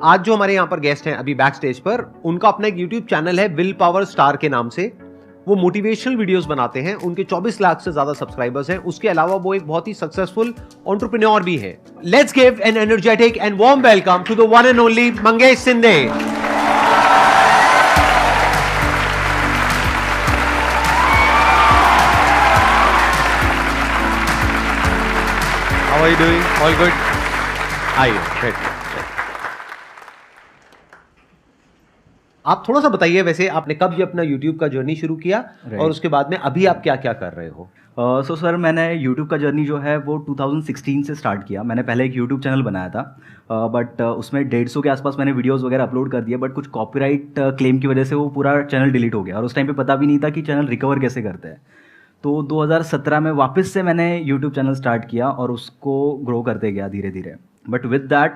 आज जो हमारे यहाँ पर गेस्ट हैं अभी बैक स्टेज पर, उनका अपना एक यूट्यूब चैनल है विल पावर स्टार के नाम से। वो मोटिवेशनल वीडियोस बनाते हैं, उनके 24 लाख से ज्यादा सब्सक्राइबर्स हैं। उसके अलावा वो एक बहुत ही सक्सेसफुल एंटरप्रेन्योर भी है। Let's give an energetic and warm welcome to the one and only Mangesh Shinde. How are you doing? All good? आइए, बैठिए। आप थोड़ा सा बताइए, वैसे आपने कब ये अपना YouTube का जर्नी शुरू किया और उसके बाद में अभी आप क्या क्या कर रहे हो? सो सर, मैंने YouTube का जर्नी जो है वो 2016 से स्टार्ट किया। मैंने पहले एक YouTube चैनल बनाया था, बट उसमें 150 के आसपास मैंने वीडियोस वगैरह अपलोड कर दिए, बट कुछ कॉपीराइट क्लेम की वजह से वो पूरा चैनल डिलीट हो गया और उस टाइम पे पता भी नहीं था कि चैनल रिकवर कैसे करते हैं। तो 2017 में वापस से मैंने YouTube चैनल स्टार्ट किया और उसको ग्रो करते गया धीरे धीरे। बट विद दैट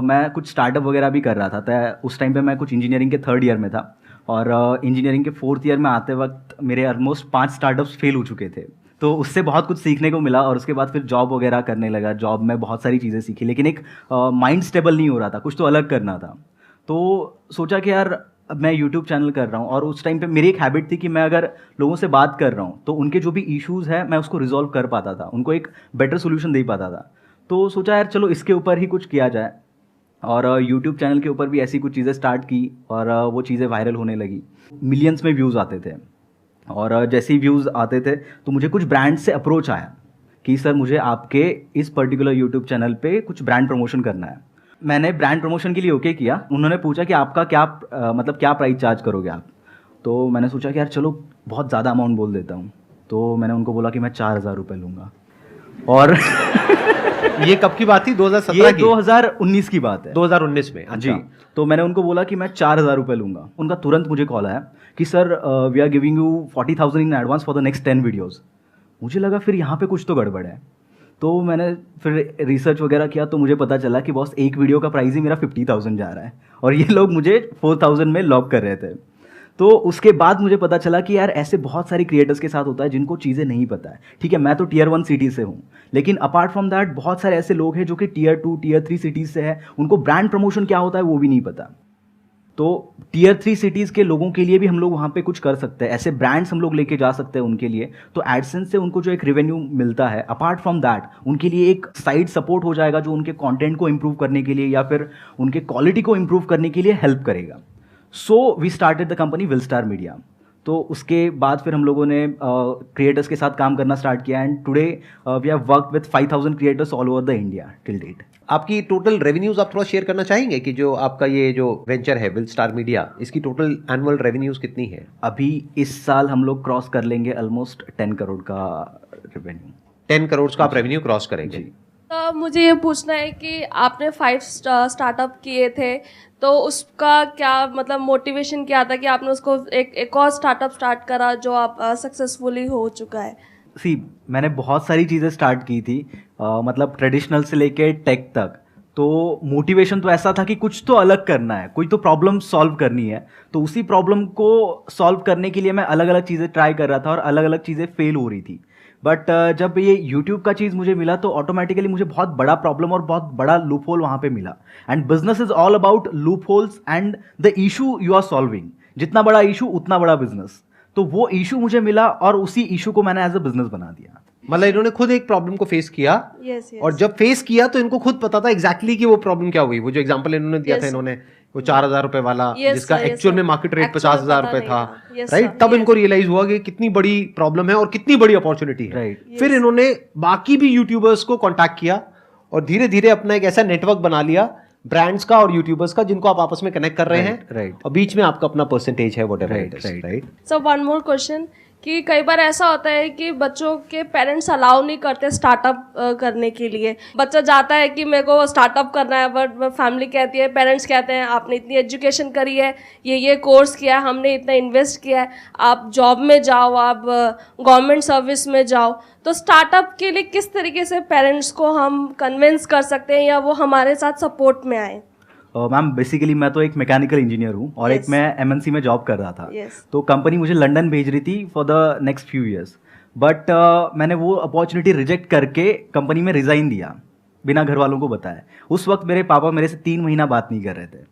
मैं कुछ स्टार्टअप वगैरह भी कर रहा था। तो उस टाइम पे मैं कुछ इंजीनियरिंग के 3rd ईयर में था और इंजीनियरिंग के 4th ईयर में आते वक्त मेरे ऑलमोस्ट 5 स्टार्टअप्स फेल हो चुके थे। तो उससे बहुत कुछ सीखने को मिला और उसके बाद फिर जॉब वगैरह करने लगा। जॉब में बहुत सारी चीज़ें सीखी, लेकिन एक माइंड स्टेबल नहीं हो रहा था, कुछ तो अलग करना था। तो सोचा कि यार अब मैं यूट्यूब चैनल कर रहा हूँ और उस टाइम पे मेरी एक हैबिट थी कि मैं अगर लोगों से बात कर रहा हूँ तो उनके जो भी इश्यूज़ है मैं उसको रिजॉल्व कर पाता था, उनको एक बेटर सोल्यूशन दे पाता था। तो सोचा यार चलो इसके ऊपर ही कुछ किया जाए और यूट्यूब चैनल के ऊपर भी ऐसी कुछ चीज़ें स्टार्ट की और वो चीज़ें वायरल होने लगी। मिलियंस में व्यूज़ आते थे और जैसे ही व्यूज़ आते थे तो मुझे कुछ ब्रांड से अप्रोच आया कि सर मुझे आपके इस पर्टिकुलर यूट्यूब चैनल पे कुछ ब्रांड प्रमोशन करना है। मैंने ब्रांड प्रमोशन के लिए ओके किया। उन्होंने पूछा कि आपका क्या मतलब क्या प्राइस चार्ज करोगे आप। तो मैंने सोचा कि यार चलो बहुत ज़्यादा अमाउंट बोल देता हूँ। तो मैंने उनको बोला कि मैं 4,000 रुपये लूँगा। और ये कब की बात थी? 2017 ये की? 2019 की बात है। 2019 में? जी। तो मैंने उनको बोला कि मैं 4,000 रुपये लूँगा। उनका तुरंत मुझे कॉल आया कि sir we are giving you 40,000 in advance for the next 10 videos. मुझे लगा फिर यहाँ पे कुछ तो गड़बड़ है। तो मैंने फिर रिसर्च वगैरह किया तो मुझे पता चला कि बॉस एक वीडियो का प्राइस ही मेरा 50,000 जा रहा है और ये लोग मुझे 4,000 में लॉक कर रहे थे। तो उसके बाद मुझे पता चला कि यार ऐसे बहुत सारे क्रिएटर्स के साथ होता है जिनको चीज़ें नहीं पता है। ठीक है, मैं तो Tier 1 सिटी से हूँ, लेकिन अपार्ट फ्रॉम दैट बहुत सारे ऐसे लोग हैं जो कि Tier 2 Tier 3 सिटीज़ से है, उनको ब्रांड प्रमोशन क्या होता है वो भी नहीं पता। तो Tier 3 सिटीज़ के लोगों के लिए भी हम लोग वहाँ पे कुछ कर सकते हैं, ऐसे ब्रांड्स हम लोग लेके जा सकते हैं उनके लिए। तो एडसेंस से उनको जो एक रेवेन्यू मिलता है, अपार्ट फ्रॉम दैट उनके लिए एक साइड सपोर्ट हो जाएगा जो उनके कंटेंट को इम्प्रूव करने के लिए या फिर उनके क्वालिटी को इम्प्रूव करने के लिए हेल्प करेगा। So we started the company Will Star Media. तो उसके बाद फिर हम लोगों ने क्रिएटर्स के साथ काम करना स्टार्ट किया and today we have worked with 5,000 creators all over the India till date. आपकी टोटल रेवेन्यूज आप थोड़ा शेयर करना चाहेंगे कि जो आपका ये जो वेंचर है विल स्टार मीडिया, इसकी टोटल एनुअल रेवेन्यूज कितनी है? अभी इस साल हम लोग क्रॉस कर लेंगे ऑलमोस्ट 10 करोड़ का रेवेन्यू। 10 करोड़ का आप रेवेन्यू क्रॉस करेंगे? तो मुझे ये पूछना है कि आपने 5 स्टार्टअप किए थे, तो उसका क्या मतलब मोटिवेशन क्या था कि आपने उसको एक और स्टार्टअप स्टार्ट करा जो आप सक्सेसफुली हो चुका है? मैंने बहुत सारी चीज़ें स्टार्ट की थी, मतलब ट्रेडिशनल से लेके टेक तक। तो मोटिवेशन तो ऐसा था कि कुछ तो अलग करना है, कोई तो प्रॉब्लम सॉल्व करनी है। तो उसी प्रॉब्लम को सॉल्व करने के लिए मैं अलग अलग चीज़ें ट्राई कर रहा था और अलग अलग चीज़ें फेल हो रही थी। बट जब ये YouTube का चीज़ मुझे मिला तो ऑटोमेटिकली मुझे बहुत बड़ा प्रॉब्लम और बहुत बड़ा लूप होल वहाँ पे मिला। And business is all about loop holes and the issue you are solving. जितना बड़ा इशू उतना बड़ा बिजनेस। तो वो इशू मुझे मिला और उसी इशू को मैंने एज अ बिजनेस बना दिया। मतलब इन्होंने खुद एक प्रॉब्लम को फेस किया। yes. और जब फेस किया तो इनको खुद पता था एग्जैक्टली कि वो प्रॉब्लम क्या हुई। वो जो एग्जांपल इन्होंने दिया था, इन्होंने वो 4,000 रुपए वाला, जिसका एक्चुअल में मार्केट रेट 50,000 रुपए था, राइट? तब इनको रियलाइज हुआ कि कितनी बड़ी प्रॉब्लम है और कितनी बड़ी अपॉर्चुनिटी है। फिर इन्होंने बाकी भी यूट्यूबर्स को कॉन्टैक्ट किया और धीरे धीरे अपना एक ऐसा नेटवर्क बना लिया ब्रांड्स का और यूट्यूबर्स का, जिनको आप आपस में कनेक्ट कर रहे हैं। और बीच में आपका अपना परसेंटेज है, whatever it is, right? So one more question कि कई बार ऐसा होता है कि बच्चों के पेरेंट्स अलाउ नहीं करते स्टार्टअप करने के लिए। बच्चा जाता है कि मेरे को स्टार्टअप करना है, बट फैमिली कहती है, पेरेंट्स कहते हैं आपने इतनी एजुकेशन करी है, ये कोर्स किया है, हमने इतना इन्वेस्ट किया है, आप जॉब में जाओ, आप गवर्नमेंट सर्विस में जाओ। तो स्टार्टअप के लिए किस तरीके से पेरेंट्स को हम कन्विंस कर सकते हैं या वो हमारे साथ सपोर्ट में आए? मैम बेसिकली मैं तो एक मैकेनिकल इंजीनियर हूँ और एक मैं MNC में जॉब कर रहा था। तो कंपनी मुझे लंदन भेज रही थी for the next few years, but मैंने वो अपॉर्चुनिटी रिजेक्ट करके कंपनी में रिज़ाइन दिया। बिना घर वालों को बताए। उस वक्त मेरे पापा मेरे से 3 महीना बात नहीं कर रहे थे।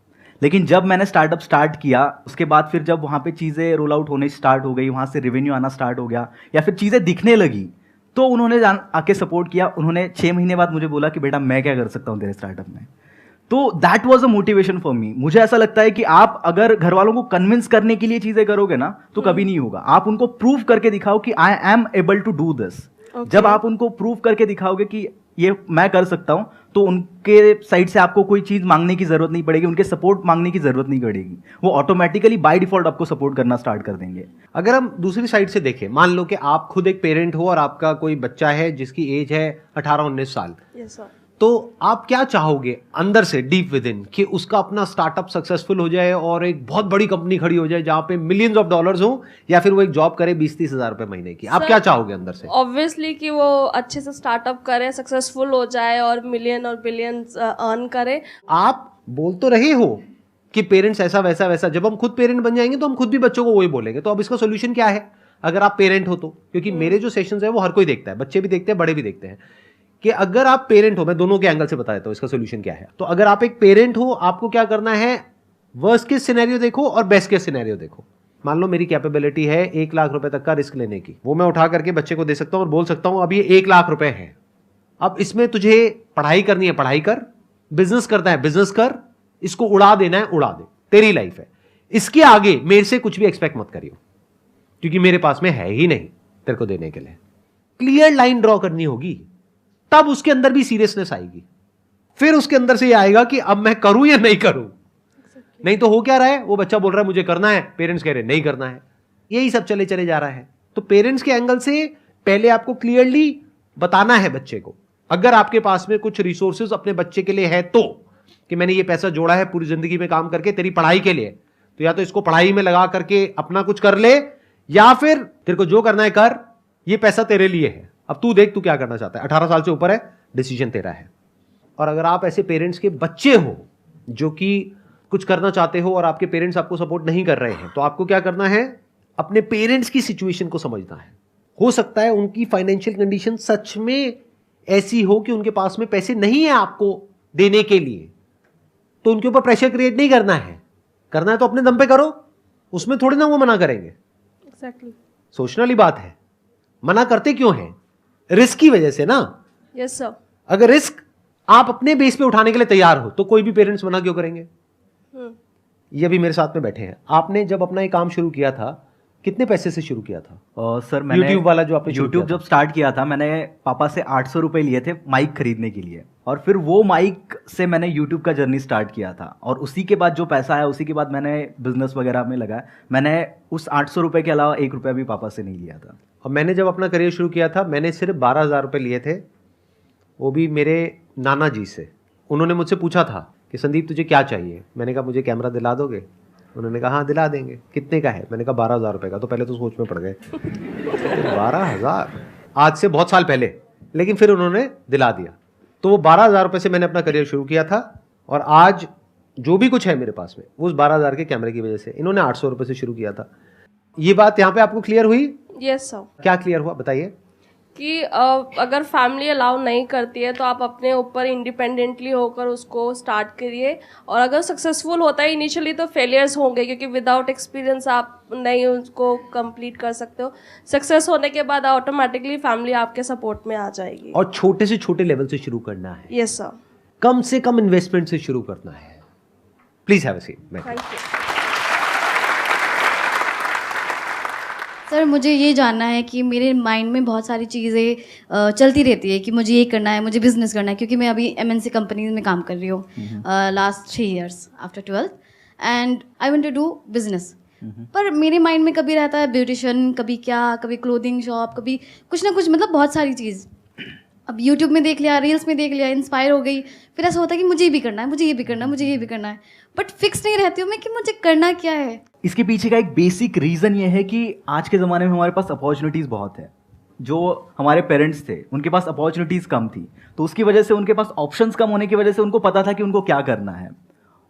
लेकिन जब मैंने स्टार्टअप स्टार्ट किया, उसके बाद फिर जब वहाँ पे चीज़ें रोल आउट होने स्टार्ट हो गई, वहाँ से रेवेन्यू आना स्टार्ट हो गया या फिर चीज़ें दिखने लगी, तो उन्होंने आके सपोर्ट किया। उन्होंने 6 महीने बाद मुझे बोला कि बेटा मैं क्या कर सकता हूँ तेरे स्टार्टअप में। तो that was a motivation for me. मुझे ऐसा लगता है कि आप अगर घर वालों को कन्विंस करने के लिए चीज़ें करोगे ना तो कभी नहीं होगा। आप उनको प्रूव करके दिखाओ कि I am able to do this. जब आप उनको प्रूव करके दिखाओगे कि ये मैं कर सकता हूं, तो उनके साइड से आपको कोई चीज मांगने की जरूरत नहीं पड़ेगी, उनके सपोर्ट मांगने की जरूरत नहीं पड़ेगी। वो ऑटोमेटिकली बाय डिफॉल्ट आपको सपोर्ट करना स्टार्ट कर देंगे। अगर हम दूसरी साइड से देखें, मान लो कि आप खुद एक पेरेंट हो और आपका कोई बच्चा है जिसकी एज है 18-19 साल, यस सर। तो आप क्या चाहोगे अंदर से डीप विद इन कि उसका अपना स्टार्टअप सक्सेसफुल हो जाए और एक बहुत बड़ी कंपनी खड़ी हो जाए जहां पे मिलियंस ऑफ डॉलर्स हो, या फिर वो एक जॉब करे 20-30 हजार रुपए महीने की? आप क्या चाहोगे अंदर से? ऑब्वियसली कि वो अच्छे से स्टार्टअप करे, सक्सेसफुल हो जाए और मिलियन और बिलियंस अर्न करे। आप बोल तो रहे हो कि पेरेंट्स ऐसा वैसा वैसा, जब हम खुद पेरेंट बन जाएंगे तो हम खुद भी बच्चों को वही बोलेंगे। तो अब इसका सोल्यूशन क्या है अगर आप पेरेंट हो तो? क्योंकि मेरे जो सेशंस है वो हर कोई देखता है, बच्चे भी देखते हैं, बड़े भी देखते हैं, कि अगर आप पेरेंट हो, मैं दोनों के एंगल से बता देता हूं इसका सोल्यूशन क्या है। तो अगर आप एक पेरेंट हो, आपको क्या करना है, वर्स्ट केस सिनेरियो देखो और बेस्ट केस सिनेरियो देखो। मान लो मेरी कैपेबिलिटी है 1 लाख रुपए तक का रिस्क लेने की, वो मैं उठा करके बच्चे को दे सकता हूं और बोल सकता हूं अब ये 1 लाख रुपए है, अब इसमें तुझे पढ़ाई करनी है पढ़ाई कर, बिजनेस करना है बिजनेस कर, इसको उड़ा देना है उड़ा दे, तेरी लाइफ है, इसके आगे मेरे से कुछ भी एक्सपेक्ट मत करियो क्योंकि मेरे पास में है ही नहीं तेरे को देने के लिए। क्लियर लाइन ड्रॉ करनी होगी, तब उसके अंदर भी सीरियसनेस आएगी। फिर उसके अंदर से ये आएगा कि अब मैं करूं या नहीं करूं। नहीं तो हो क्या रहा है, वो बच्चा बोल रहा है मुझे करना है, पेरेंट्स कह रहे हैं नहीं करना है, यही सब चले चले जा रहा है। तो पेरेंट्स के एंगल से पहले आपको क्लियरली बताना है बच्चे को, अगर आपके पास में कुछ रिसोर्सेज अपने बच्चे के लिए है तो, कि मैंने ये पैसा जोड़ा है पूरी जिंदगी में काम करके तेरी पढ़ाई के लिए, तो या तो इसको पढ़ाई में लगा करके अपना कुछ कर ले, या फिर तेरे को जो करना है कर, ये पैसा तेरे लिए है, अब तू देख तू क्या करना चाहता है, 18 साल से ऊपर है, डिसीजन तेरा है। और अगर आप ऐसे पेरेंट्स के बच्चे हो जो कि कुछ करना चाहते हो और आपके पेरेंट्स आपको सपोर्ट नहीं कर रहे हैं, तो आपको क्या करना है, अपने पेरेंट्स की सिचुएशन को समझना है। हो सकता है उनकी फाइनेंशियल कंडीशन सच में ऐसी हो कि उनके पास में पैसे नहीं है आपको देने के लिए, तो उनके ऊपर प्रेशर क्रिएट नहीं करना है, करना है तो अपने दम पे करो, उसमें थोड़ी ना वो मना करेंगे। एग्जैक्टली। सोचने वाली बात है, मना करते क्यों हैं, रिस्क की वजह से ना। Yes sir. अगर रिस्क आप अपने बेस पे उठाने के लिए तैयार हो तो कोई भी पेरेंट्स मना क्यों करेंगे। ये भी मेरे साथ में बैठे हैं, आपने जब अपना ये काम शुरू किया था कितने पैसे से शुरू किया था? सर मैंने YouTube वाला जो आपने YouTube जब स्टार्ट किया था, मैंने पापा से 800 रुपए लिए थे माइक खरीदने के लिए, और फिर वो माइक से मैंने YouTube का जर्नी स्टार्ट किया था, और उसी के बाद जो पैसा आया उसी के बाद मैंने बिजनेस वगैरह में लगाया। मैंने उस 800 रुपए के अलावा 1 रुपया भी पापा से नहीं लिया था। और मैंने जब अपना करियर शुरू किया था मैंने सिर्फ 12,000 रुपये लिए थे, वो भी मेरे नाना जी से। उन्होंने मुझसे पूछा था कि संदीप तुझे क्या चाहिए, मैंने कहा मुझे कैमरा दिला दोगे? उन्होंने कहा हाँ दिला देंगे, कितने का है? मैंने कहा 12,000 रुपये का। तो पहले तो सोच में पड़ गए 12,000, आज से बहुत साल पहले, लेकिन फिर उन्होंने दिला दिया। तो वो 12,000 रुपये से मैंने अपना करियर शुरू किया था, और आज जो भी कुछ है मेरे पास में वो उस 12,000 के कैमरे की वजह से। इन्होंने 800 रुपये से शुरू किया था। ये बात यहाँ पे आपको क्लियर हुई? Yes sir. क्या क्लियर हुआ बताइए? कि अगर फैमिली अलाउ नहीं करती है तो आप अपने ऊपर इंडिपेंडेंटली होकर उसको स्टार्ट करिए, और अगर सक्सेसफुल होता है इनिशियली तो फेलियर्स होंगे क्योंकि विदाउट एक्सपीरियंस आप नहीं उसको कंप्लीट कर सकते हो। सक्सेस होने के बाद ऑटोमेटिकली फैमिली आपके सपोर्ट में आ जाएगी। और छोटे से छोटे लेवल से शुरू करना है। Yes sir. कम से कम इन्वेस्टमेंट से शुरू करना है। Please have a seat. Thank you sir. मुझे ये जानना है कि मेरे माइंड में बहुत सारी चीज़ें चलती रहती है कि मुझे ये करना है, मुझे बिजनेस करना है, क्योंकि मैं अभी MNC कंपनीज में काम कर रही हूँ last 3 years after 12th, and I want to do business. पर मेरे माइंड में कभी रहता है ब्यूटिशियन, कभी क्या, कभी क्लोथिंग शॉप, कभी कुछ ना कुछ, मतलब बहुत सारी चीज़। अब यूट्यूब में देख लिया, रील्स में देख लिया, इंस्पायर हो गई, फिर ऐसा होता है कि मुझे ये भी करना है, मुझे ये भी करना है, मुझे ये भी करना है, बट फिक्स नहीं रहती हूँ मैं कि मुझे करना क्या है। इसके पीछे का एक बेसिक रीज़न ये है कि आज के ज़माने में हमारे पास अपॉर्चुनिटीज़ बहुत है। जो हमारे पेरेंट्स थे उनके पास अपॉर्चुनिटीज़ कम थी, तो उसकी वजह से उनके पास ऑप्शंस कम होने की वजह से उनको पता था कि उनको क्या करना है।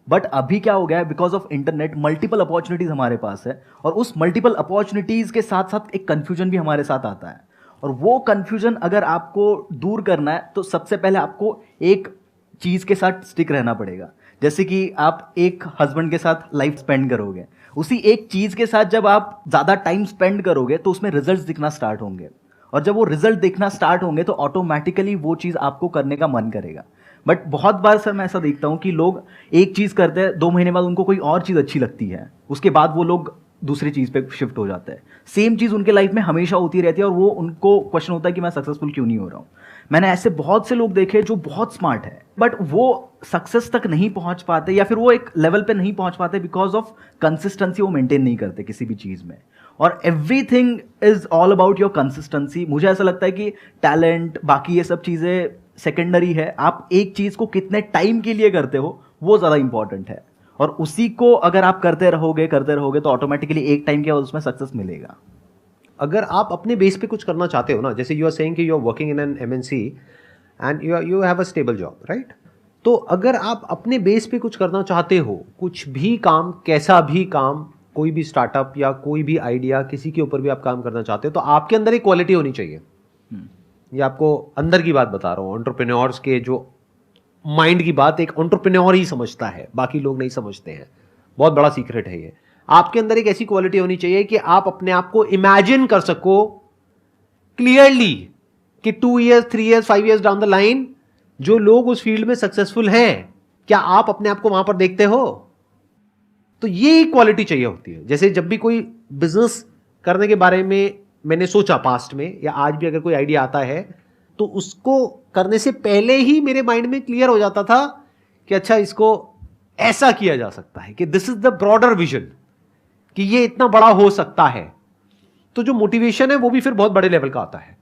बट अभी क्या हो गया है, because of internet multiple opportunities हमारे पास है, और उस मल्टीपल अपॉर्चुनिटीज़ के साथ साथ एक कन्फ्यूजन भी हमारे साथ आता है। और वो कन्फ्यूजन अगर आपको दूर करना है तो सबसे पहले आपको एक चीज़ के साथ स्टिक रहना पड़ेगा। जैसे कि आप एक हस्बैंड के साथ लाइफ स्पेंड करोगे, उसी एक चीज़ के साथ जब आप ज़्यादा टाइम स्पेंड करोगे तो उसमें रिजल्ट्स दिखना स्टार्ट होंगे, और जब वो रिजल्ट दिखना स्टार्ट होंगे तो ऑटोमेटिकली वो चीज़ आपको करने का मन करेगा। बट बहुत बार सर मैं ऐसा देखता हूँ कि लोग एक चीज़ करते हैं, 2 महीने बाद उनको कोई और चीज़ अच्छी लगती है, उसके बाद वो लोग दूसरी चीज़ पे शिफ्ट हो जाते हैं। सेम चीज़ उनके लाइफ में हमेशा होती रहती है और वो उनको क्वेश्चन होता है कि मैं सक्सेसफुल क्यों नहीं हो रहा हूँ। मैंने ऐसे बहुत से लोग देखे जो बहुत स्मार्ट है बट वो सक्सेस तक नहीं पहुंच पाते, या फिर वो एक लेवल पे नहीं पहुंच पाते बिकॉज ऑफ कंसिस्टेंसी वो मेंटेन नहीं करते किसी भी चीज़ में। और everything is all about your consistency. मुझे ऐसा लगता है कि टैलेंट बाकी ये सब चीज़ें सेकेंडरी है, आप एक चीज़ को कितने टाइम के लिए करते हो वो ज़्यादा इंपॉर्टेंट है, और उसी को अगर आप करते रहोगे तो ऑटोमेटिकली एक टाइम के बाद उसमें सक्सेस मिलेगा। अगर आप अपने बेस पे कुछ करना चाहते हो ना, जैसे यू आर सेइंग कि you are working in an MNC and you have a stable job, right? तो अगर आप अपने बेस पे कुछ करना चाहते हो, कुछ भी काम, कैसा भी काम, कोई भी स्टार्टअप या कोई भी आइडिया, किसी के ऊपर भी आप काम करना चाहते हो, तो आपके अंदर एक क्वालिटी होनी चाहिए। ये आपको अंदर की बात बता रहा हूँ, एंटरप्रेन्योर्स के जो माइंड की बात एक एंटरप्रेन्योर ही समझता है, बाकी लोग नहीं समझते हैं। बहुत बड़ा सीक्रेट है ये। आपके अंदर एक ऐसी क्वालिटी होनी चाहिए कि आप अपने आप को इमेजिन कर सको क्लियरली कि 2 years, 3 years, 5 years down the line जो लोग उस फील्ड में सक्सेसफुल हैं, क्या आप अपने आप को वहां पर देखते हो? तो ये क्वालिटी चाहिए होती है। जैसे जब भी कोई बिजनेस करने के बारे में मैंने सोचा पास्ट में, या आज भी अगर कोई आइडिया आता है, तो उसको करने से पहले ही मेरे माइंड में क्लियर हो जाता था कि अच्छा इसको ऐसा किया जा सकता है, कि this is the broader vision, कि ये इतना बड़ा हो सकता है। तो जो मोटिवेशन है वो भी फिर बहुत बड़े लेवल का आता है।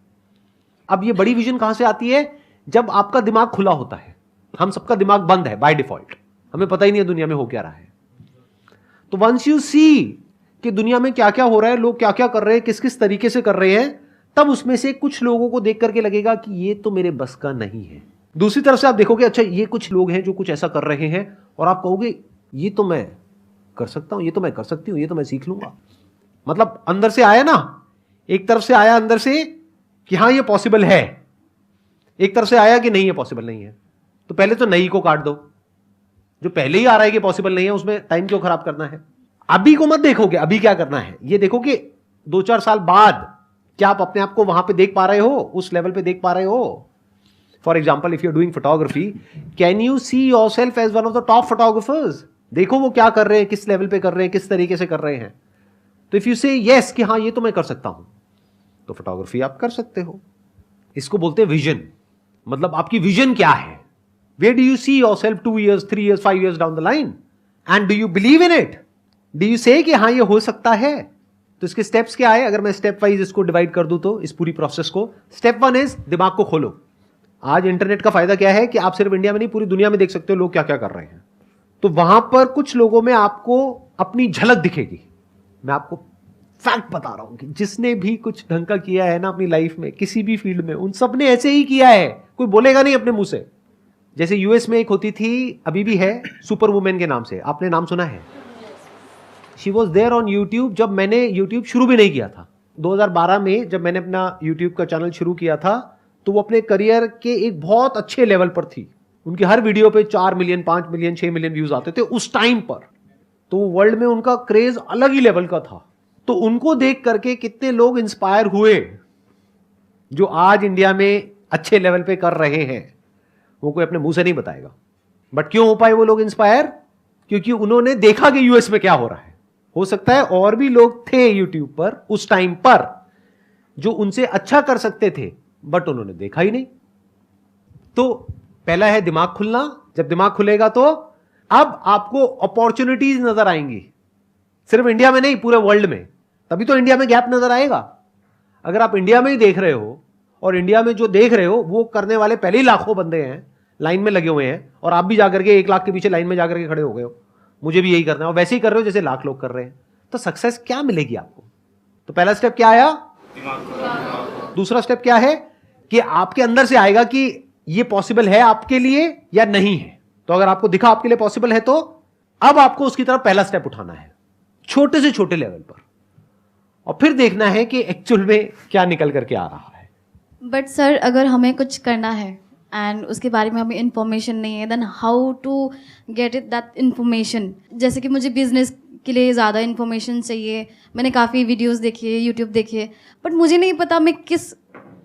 अब ये बड़ी विजन कहां से आती है? जब आपका दिमाग खुला होता है। हम सबका दिमाग बंद है बाय डिफॉल्ट, हमें पता ही नहीं है दुनिया में हो क्या रहा है। तो वंस यू सी कि दुनिया में क्या क्या हो रहा है, लोग क्या क्या कर रहे हैं, किस किस तरीके से कर रहे हैं, तब उसमें से कुछ लोगों को देख करके लगेगा कि ये तो मेरे बस का नहीं है। दूसरी तरफ से आप देखोगे अच्छा ये कुछ लोग हैं जो कुछ ऐसा कर रहे हैं, और आप कहोगे ये तो मैं कर सकता हूं, ये तो मैं कर सकती हूं, ये तो मैं सीख लूंगा। मतलब अंदर से आया ना, एक तरफ से आया अंदर से कि हां ये पॉसिबल है, एक तरफ से आया कि नहीं ये पॉसिबल नहीं है। तो पहले तो नहीं को काट दो, जो पहले ही आ रहा है कि पॉसिबल नहीं है उसमें टाइम क्यों खराब करना है। अभी को मत देखोगे, अभी क्या करना है ये देखो कि 2-4 साल बाद क्या आप अपने आप को वहां पे देख पा रहे हो, उस लेवल पे देख पा रहे हो। For example if you are doing photography, can you see yourself as one of the top photographers? देखो वो क्या कर रहे हैं, किस लेवल पे कर रहे हैं, किस तरीके से कर रहे हैं। तो इफ यू से यस कि हाँ ये तो मैं कर सकता हूं, तो फोटोग्राफी आप कर सकते हो। इसको बोलते हैं विजन। मतलब आपकी विजन क्या है? Where do you see yourself 2 years, 3 years, 5 years down the line, and do you believe in it? Do you say कि हाँ ये हो सकता है? तो इसके स्टेप्स क्या है? अगर मैं स्टेप वाइज इसको डिवाइड कर दूं तो इस पूरी प्रोसेस को, स्टेप 1 इज दिमाग को खोलो। आज इंटरनेट का फायदा क्या है कि आप सिर्फ इंडिया में नहीं पूरी दुनिया में देख सकते हो लोग क्या क्या कर रहे हैं। तो वहां पर कुछ लोगों में आपको अपनी झलक दिखेगी। मैं आपको फैक्ट बता रहा हूं कि जिसने भी कुछ ढंग का किया है ना अपनी लाइफ में, किसी भी फील्ड में, उन सब ने ऐसे ही किया है। कोई बोलेगा नहीं अपने मुंह से। जैसे यूएस में एक होती थी, अभी भी है, सुपर वुमेन के नाम से, आपने नाम सुना है? She was there on YouTube जब मैंने यूट्यूब शुरू भी नहीं किया था। 2012 में जब मैंने अपना यूट्यूब का चैनल शुरू किया था, तो वो अपने करियर के एक बहुत अच्छे लेवल पर थी। उनके हर वीडियो पे 4 मिलियन, 5 मिलियन, 6 मिलियन व्यूज आते थे उस टाइम पर। तो वर्ल्ड में उनका क्रेज अलग ही लेवल का था। तो उनको देख करके कितने लोग इंस्पायर हुए जो आज इंडिया में अच्छे लेवल पे कर रहे हैं। वो कोई अपने मुंह से नहीं बताएगा। बट क्यों हो पाए वो लोग इंस्पायर? क्योंकि उन्होंने देखा कि यूएस में क्या हो रहा है। हो सकता है और भी लोग थे यूट्यूब पर उस टाइम पर जो उनसे अच्छा कर सकते थे, बट उन्होंने देखा ही नहीं। तो पहला है दिमाग खुलना। जब दिमाग खुलेगा तो अब आपको अपॉर्चुनिटीज नजर आएंगी, सिर्फ इंडिया में नहीं, पूरे वर्ल्ड में। तभी तो इंडिया में गैप नजर आएगा। अगर आप इंडिया में ही देख रहे हो, और इंडिया में जो देख रहे हो वो करने वाले पहले ही लाखों बंदे हैं, लाइन में लगे हुए हैं, और आप भी जाकर के 1 लाख के पीछे लाइन में जाकर के खड़े हो गए हो, मुझे भी यही करना है, और वैसे ही कर रहे हो जैसे लाख लोग कर रहे हैं, तो सक्सेस क्या मिलेगी आपको? तो पहला स्टेप क्या आया? दूसरा स्टेप क्या है कि आपके अंदर से आएगा कि ये पॉसिबल है आपके लिए या नहीं है। तो अगर आपको दिखा आपके लिए पॉसिबल है, तो अब आपको उसकी तरफ पहला स्टेप उठाना है, छोटे से छोटे लेवल पर, और फिर देखना है कि एक्चुअल में क्या निकल करके आ रहा है। बट सर अगर हमें कुछ करना है एंड उसके बारे में हमें इन्फॉर्मेशन नहीं है, then how to get it that information? जैसे कि मुझे बिजनेस के लिए ज़्यादा इन्फॉर्मेशन चाहिए, मैंने काफ़ी वीडियोस देखी है, यूट्यूब देखी है, बट मुझे नहीं पता मैं किस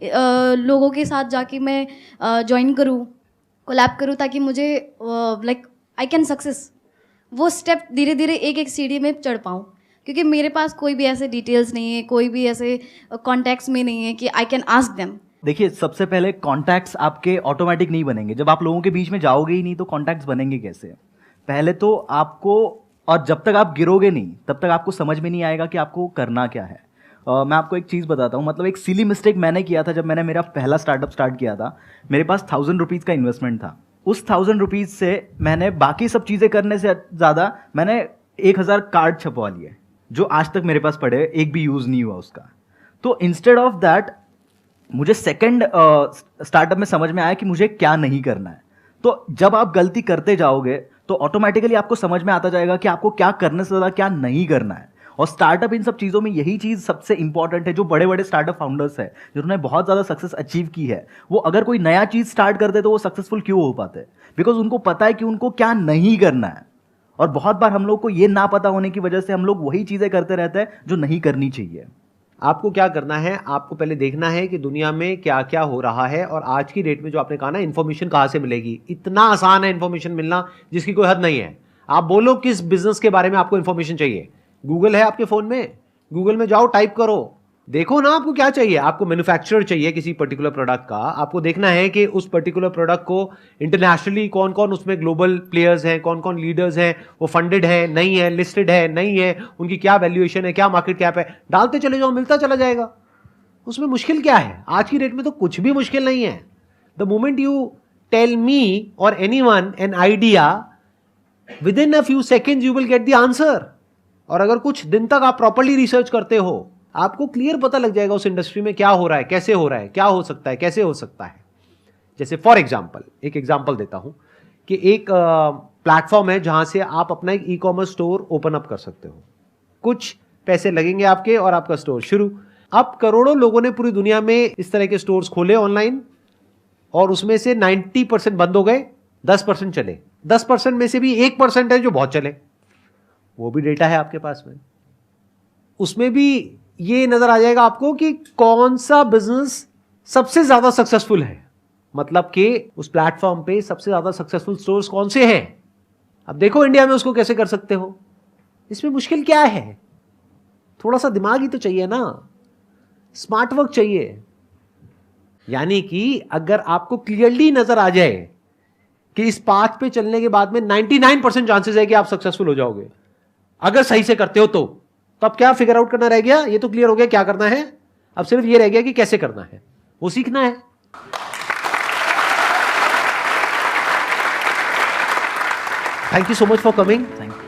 लोगों के साथ जाके मैं ज्वाइन करूँ, कोलैब करूँ, ताकि मुझे लाइक आई कैन सक्सेस वो स्टेप धीरे धीरे एक एक सीढ़ी में चढ़ पाऊँ, क्योंकि मेरे पास कोई भी ऐसे डिटेल्स नहीं है, कोई भी ऐसे कॉन्टैक्ट्स में नहीं है कि आई कैन आस्क देम। देखिए, सबसे पहले कॉन्टैक्ट्स आपके ऑटोमेटिक नहीं बनेंगे। जब आप लोगों के बीच में जाओगे ही नहीं तो कॉन्टैक्ट्स बनेंगे कैसे? पहले तो आपको, और जब तक आप गिरोगे नहीं तब तक आपको समझ में नहीं आएगा कि आपको करना क्या है। मैं आपको एक चीज़ बताता हूँ, मतलब एक सिली मिस्टेक मैंने किया था जब मैंने मेरा पहला स्टार्टअप स्टार्ट किया था। मेरे पास 1000 रुपीज़ का इन्वेस्टमेंट था। उस 1000 रुपीज़ से मैंने बाकी सब चीज़ें करने से ज़्यादा मैंने 1000 कार्ड छपवा लिए, जो आज तक मेरे पास पड़े, एक भी यूज़ नहीं हुआ उसका। तो इंस्टेड ऑफ दैट मुझे सेकंड स्टार्टअप में समझ में आया कि मुझे क्या नहीं करना है। तो जब आप गलती करते जाओगे तो ऑटोमेटिकली आपको समझ में आता जाएगा कि आपको क्या करने से ज़्यादा क्या नहीं करना है। और स्टार्टअप इन सब चीज़ों में यही चीज़ सबसे इंपॉर्टेंट है। जो बड़े बड़े स्टार्टअप फाउंडर्स हैं जिन्होंने बहुत ज़्यादा सक्सेस अचीव की है, वो अगर कोई नया चीज़ स्टार्ट करते तो वो सक्सेसफुल क्यों हो पाते? बिकॉज उनको पता है कि उनको क्या नहीं करना है। और बहुत बार हम लोग को ये ना पता होने की वजह से हम लोग वही चीज़ें करते रहते हैं जो नहीं करनी चाहिए। आपको क्या करना है, आपको पहले देखना है कि दुनिया में क्या क्या हो रहा है, और आज की डेट में जो आपने कहा ना, इन्फॉर्मेशन कहाँ से मिलेगी। इतना आसान है इन्फॉर्मेशन मिलना जिसकी कोई हद नहीं है। आप बोलो किस बिजनेस के बारे में आपको इन्फॉर्मेशन चाहिए, गूगल है आपके फोन में, गूगल में जाओ, टाइप करो, देखो ना आपको क्या चाहिए। आपको मैन्युफैक्चरर चाहिए किसी पर्टिकुलर प्रोडक्ट का, आपको देखना है कि उस पर्टिकुलर प्रोडक्ट को इंटरनेशनली कौन कौन उसमें ग्लोबल प्लेयर्स हैं, कौन कौन लीडर्स हैं, वो फंडेड है नहीं है, लिस्टेड है नहीं है, उनकी क्या वैल्यूएशन है, क्या मार्केट कैप है, डालते चले जाओ, मिलता चला जाएगा। उसमें मुश्किल क्या है? आज की डेट में तो कुछ भी मुश्किल नहीं है। The moment you tell me or anyone an idea, within a few seconds you will get the answer. और अगर कुछ दिन तक आप प्रॉपर्ली रिसर्च करते हो, आपको क्लियर पता लग जाएगा उस इंडस्ट्री में क्या हो रहा है, कैसे हो रहा है, क्या हो सकता है, कैसे हो सकता है। जैसे फॉर एग्जांपल, एक एग्जांपल देता हूं कि एक प्लेटफॉर्म है जहां से आप अपना एक e commerce store open up कर सकते हो। कुछ पैसे लगेंगे आपके और आपका स्टोर शुरू। अब करोड़ों लोगों ने पूरी दुनिया में इस तरह के स्टोर्स खोले ऑनलाइन, और उसमें से 90% बंद हो गए, 10% चले। 10% में से भी 1% है जो बहुत चले, वो भी डेटा है आपके पास में। उसमें भी ये नजर आ जाएगा आपको कि कौन सा बिजनेस सबसे ज्यादा सक्सेसफुल है, मतलब कि उस प्लेटफॉर्म पे सबसे ज्यादा सक्सेसफुल स्टोर्स कौन से हैं। अब देखो इंडिया में उसको कैसे कर सकते हो। इसमें मुश्किल क्या है? थोड़ा सा दिमाग ही तो चाहिए ना, स्मार्ट वर्क चाहिए। यानी कि अगर आपको क्लियरली नजर आ जाए कि इस पाथ पे चलने के बाद में 99% चांसेस है कि आप सक्सेसफुल हो जाओगे, अगर सही से करते हो तो अब क्या फिगर आउट करना रह गया? ये तो क्लियर हो गया क्या करना है, अब सिर्फ ये रह गया कि कैसे करना है, वो सीखना है। Thank you so much for coming. Thank you.